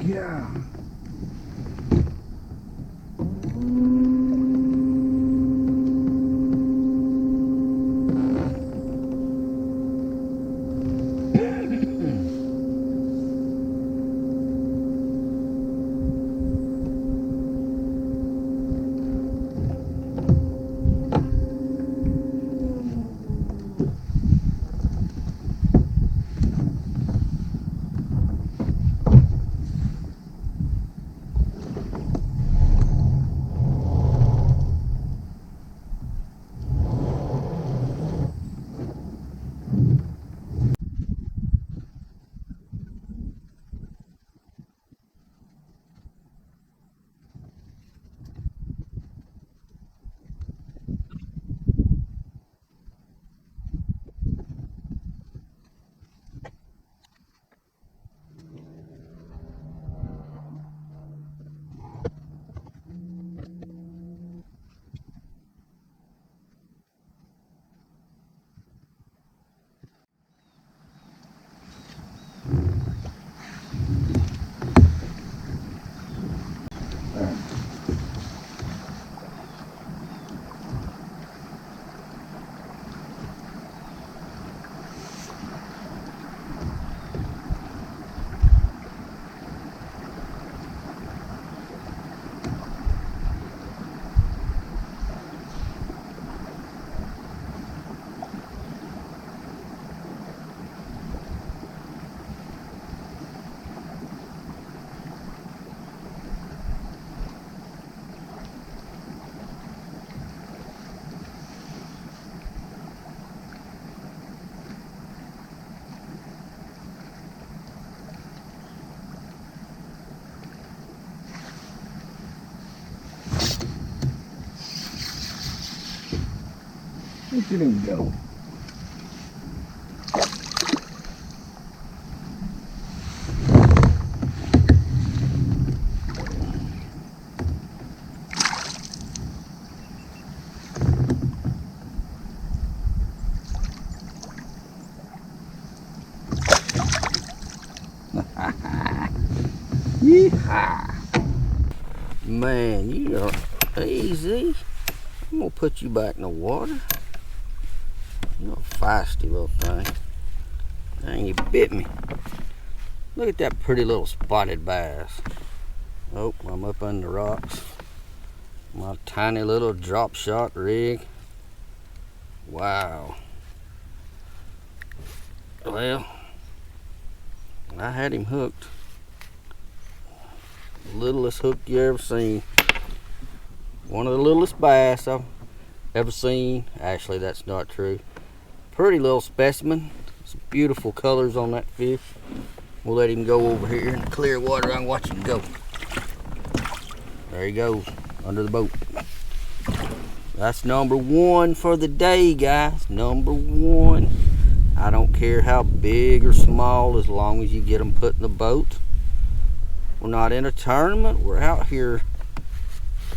Yeah. Look at him go. Yeehaw. Man, you are easy. I'm gonna put you back in the water. You're a feisty little thing. Dang, you bit me. Look at that pretty little spotted bass. Oh, I'm up on the rocks. My tiny little drop shot rig. Wow. Well, I had him hooked. The littlest hook you ever seen. One of the littlest bass I've ever seen. Actually, that's not true. Pretty little specimen. Some beautiful colors on that fish. We'll let him go over here in the clear water. I can watch him go. There he goes, under the boat. That's number one for the day, guys. Number one. I don't care how big or small, as long as you get them put in the boat. We're not in a tournament. We're out here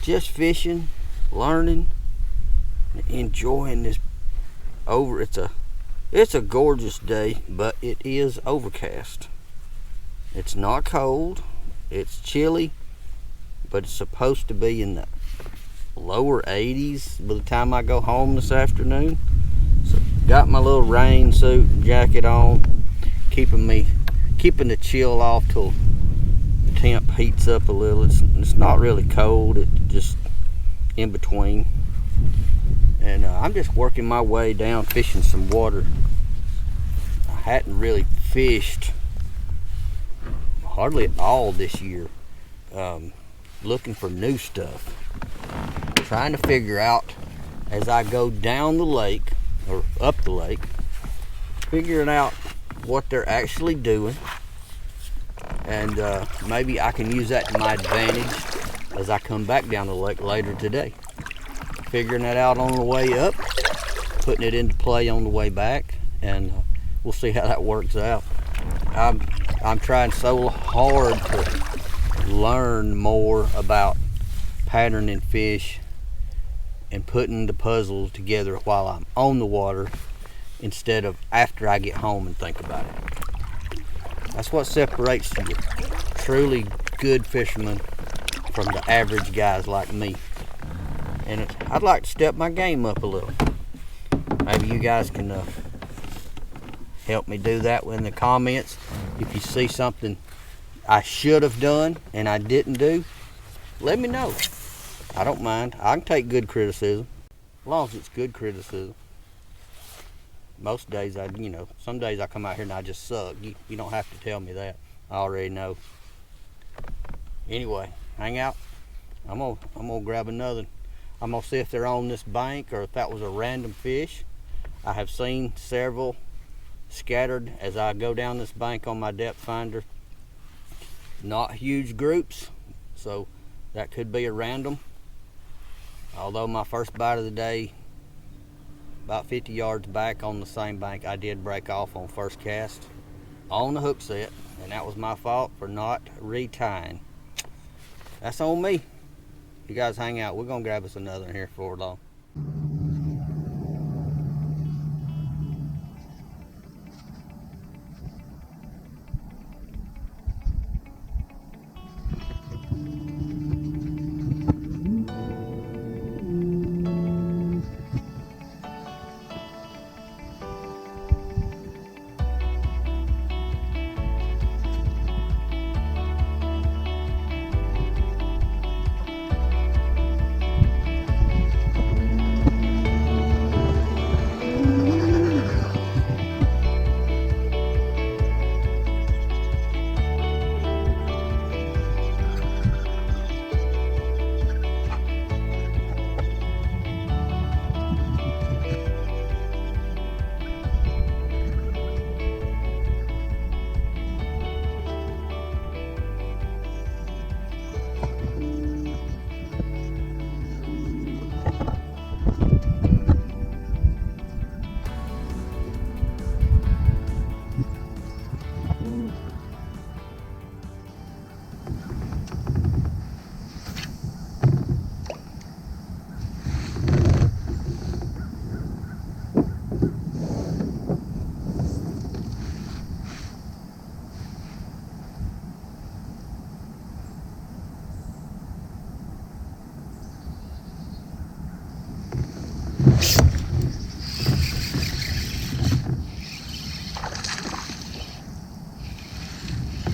just fishing, learning, enjoying this. It's a gorgeous day, but it is overcast. It's not cold. It's chilly, but it's supposed to be in the lower 80s by the time I go home this afternoon. So got my little rain suit and jacket on, keeping the chill off till the temp heats up a little. It's not really cold. It's just in between. And I'm just working my way down, fishing some water. I hadn't really fished hardly at all this year. Looking for new stuff. Trying to figure out as I go down the lake, or up the lake, figuring out what they're actually doing. And maybe I can use that to my advantage as I come back down the lake later today. Figuring that out on the way up, putting it into play on the way back, and we'll see how that works out. I'm trying so hard to learn more about patterning fish and putting the puzzles together while I'm on the water instead of after I get home and think about it. That's what separates you truly good fishermen from the average guys like me. And I'd like to step my game up a little. Maybe you guys can help me do that in the comments. If you see something I should have done and I didn't do, let me know. I don't mind. I can take good criticism, as long as it's good criticism. Most days some days I come out here and I just suck. You don't have to tell me that. I already know. Anyway, hang out. I'm gonna grab another. I'm gonna see if they're on this bank or if that was a random fish. I have seen several scattered as I go down this bank on my depth finder. Not huge groups, so that could be a random. Although my first bite of the day, about 50 yards back on the same bank, I did break off on first cast on the hook set, and that was my fault for not retying. That's on me. You guys hang out. We're gonna grab us another in here before long.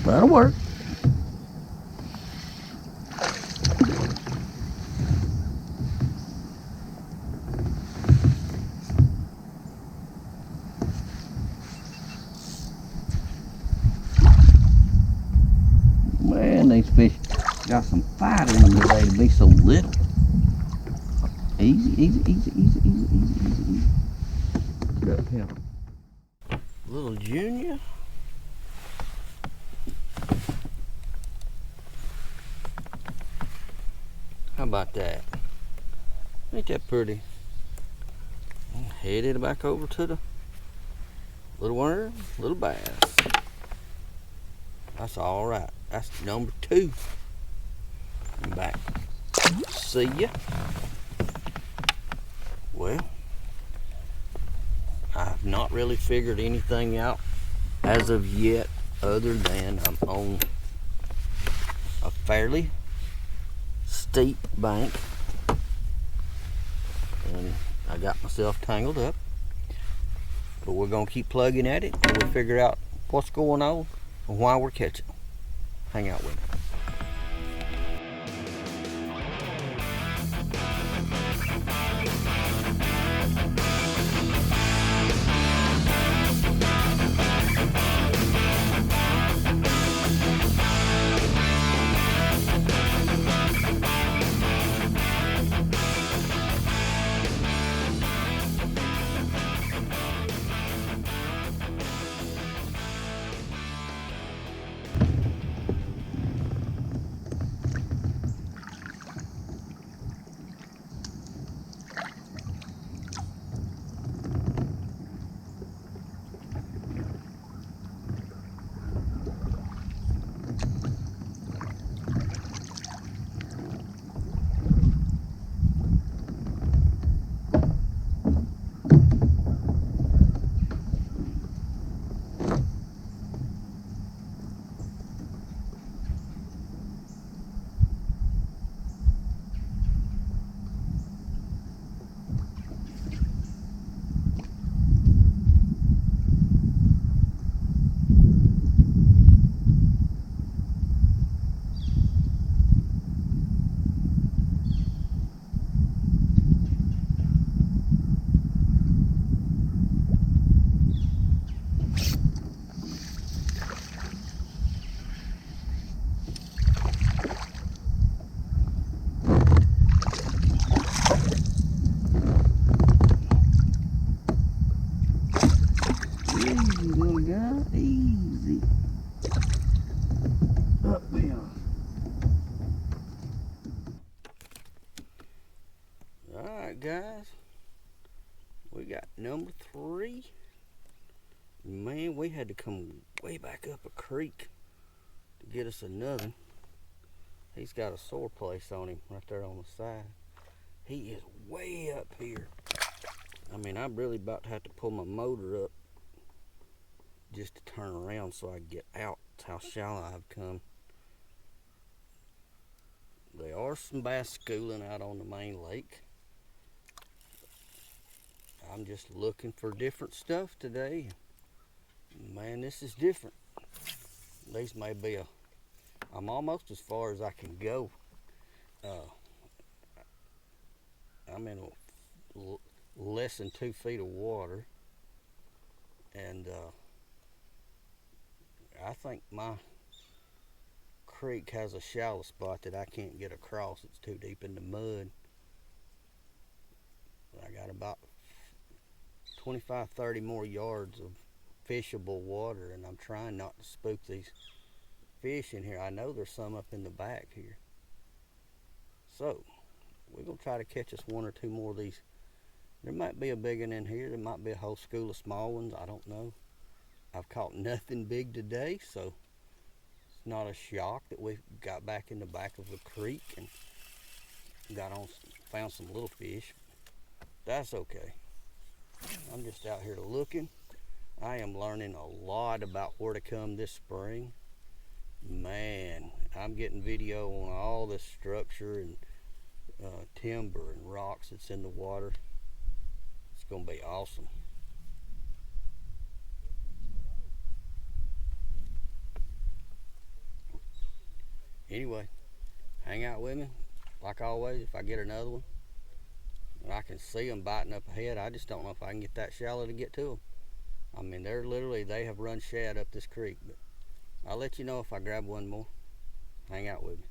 That'll work. Man, these fish got some fight in them today to be so little. Easy, easy, easy, easy, easy, easy, easy, easy. Put up here. Little junior. How about that? Ain't that pretty? Headed back over to the little worm, little bass. That's all right. That's number 2. I'm back. See ya. Well, I've not really figured anything out as of yet, other than I'm on a fairly steep bank and I got myself tangled up, but we're gonna keep plugging at it and we'll figure out what's going on and why we're catching. Hang out with me. Easy. Uphill. Alright guys, we got number 3. Man, we had to come way back up a creek to get us another. He's got a sore place on him right there on the side. He is way up here. I mean, I'm really about to have to pull my motor up just to turn around so I can get out. That's how shallow I've come. There are some bass schooling out on the main lake. I'm just looking for different stuff today. Man, this is different. These may be I'm almost as far as I can go. I'm in less than 2 feet of water, and I think my creek has a shallow spot that I can't get across. It's too deep in the mud. I got about 25-30 more yards of fishable water, and I'm trying not to spook these fish in here. I know there's some up in the back here. So we're gonna try to catch us 1 or 2 more of these. There might be a big one in here. There might be a whole school of small ones. I don't know. I've caught nothing big today, so it's not a shock that we got back in the back of the creek and found some little fish. That's okay. I'm just out here looking. I am learning a lot about where to come this spring. Man, I'm getting video on all this structure and timber and rocks that's in the water. It's gonna be awesome. Anyway, hang out with me like always. If I get another one, I can see them biting up ahead. I just don't know if I can get that shallow to get to them. I mean, they have run shad up this creek, but I'll let you know if I grab one more. Hang out with me.